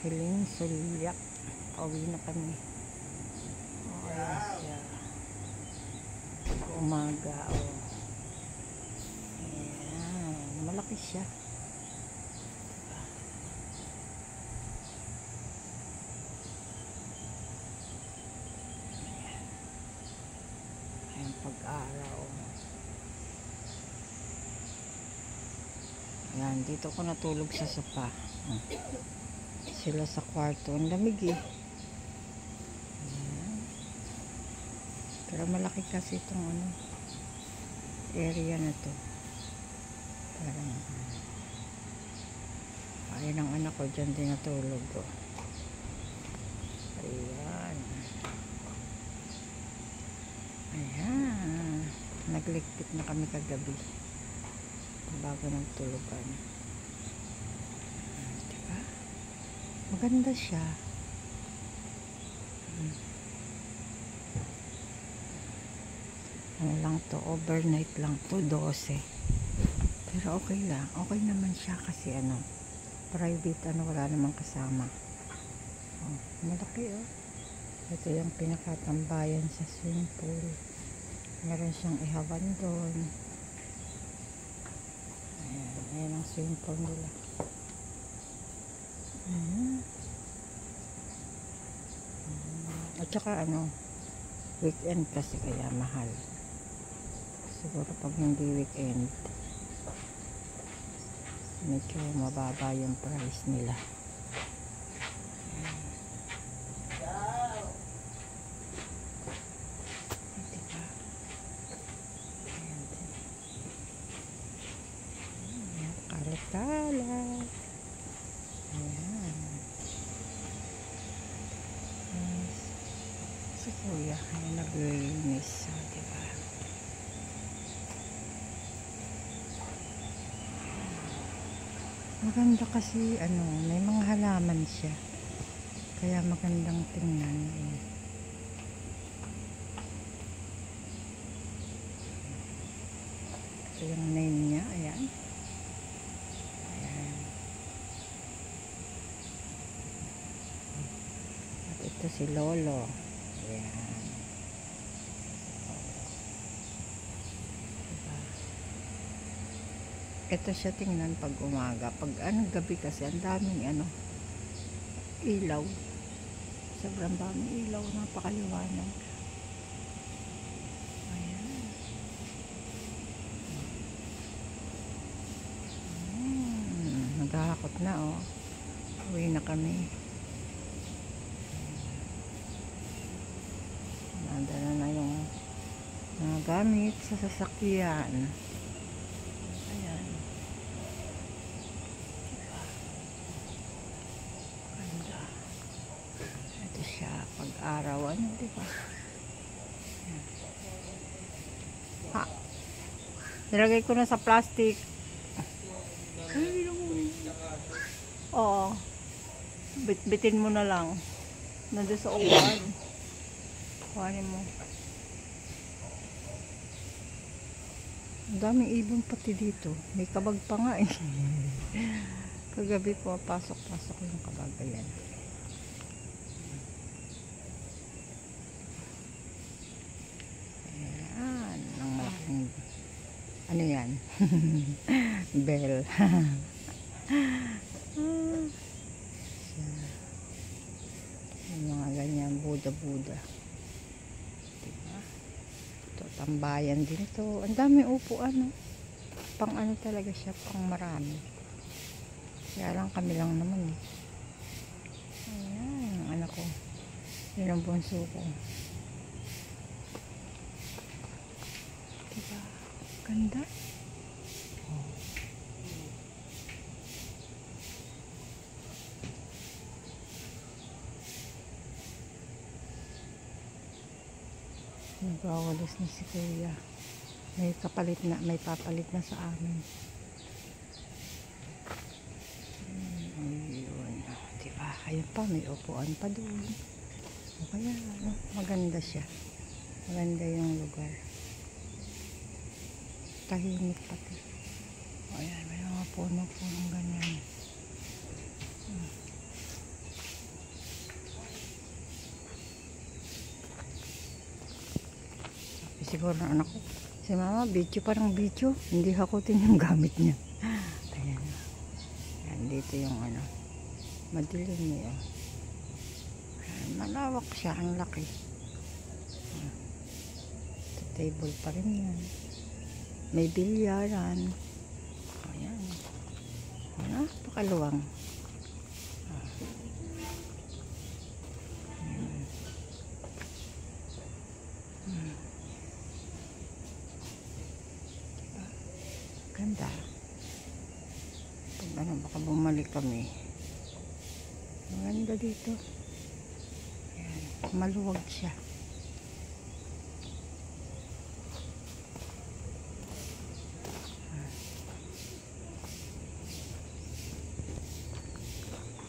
Hiling Sulyak. Pauwi na kami. O, ayan siya. Umaga, o. Ayan. Malaki siya. Diba? Ayan. Ayan pag-araw. Ayan, dito ko natulog sa sofa. Sila sa kwarto. Ang lamig eh. Ayan. Pero malaki kasi itong ano, area na to. Parang ayun ang anak ko dyan din natulog ko. Ayan. Ayan. Naglikpit na kami kagabi bago nagtulugan. Diba? Maganda siya. Ano lang to, overnight lang to, 12. Pero okay lang. Okay naman siya kasi ano, private, ano, wala namang kasama. Oh, malaki oh. Ito yung pinakatambayan sa swimming pool. Meron siyang ihawan doon. Ayan, ayan ang swimming pool nila. At saka ano, weekend kasi kaya mahal. Siguro pag hindi weekend, medyo mababa yung price nila. Diba? Ayan, kalat-kalat. Ayan. Si kuya ay naglilinis. Diba? Maganda kasi ano, may mga halaman siya. Kaya magandang tingnan. Ito yung name niya. Ayan. Ayan. At ito si Lolo. Ayan. Ito siya tingnan pag umaga. Pag anong gabi kasi, ang daming ano, ilaw. Sobrang daming ilaw. Napakaliwanag. Ayan. Naghahakot na oh. Uwi na kami. Nadala na yung mga gamit sa sasakyan. Ayan. Ganda. Ito siya pag-araw. Ano, diba? Ha? Nilagay ko na sa plastic. Oo. Bitbitin mo na lang. Nandun sa uwan. Kuhanin mo. Ang daming ibon pati dito. May kabag pa nga eh. Kagabi po, pasok-pasok yung kabag. Ayan. Ayan. Ang malaking... Ano yan? Bell. Yung mga ganyan, Buda-Buda. Diba? Ito, tambayan din to. Ang dami upuan, no? Pang ano talaga siya, pang marami. Kaya lang kami lang naman eh. Ayan, ang anak ko. Yun ang bunso ko. Diba? Ganda. Nagwawalis na si kuya. May kapalit na, may papalit na sa amin. Ayun. Diba? Ayun pa, may upuan pa doon. O kaya, ano, maganda siya. Maganda yung lugar. Tahimik pati. O ayan, may mga puno-punong ganyan. siguro ng anak ko. Si mama, video parang video. Hindi hakutin yung gamit niya. Ayan. Ayan, dito yung ano. Madilim niya. Ayan, malawak siya. Ang laki. Sa table pa rin yan. May bilyaran. Ayan. Napakaluwang. Ganda. Pag ano, baka bumalik kami. Maganda dito. Ayan. Maluwag siya.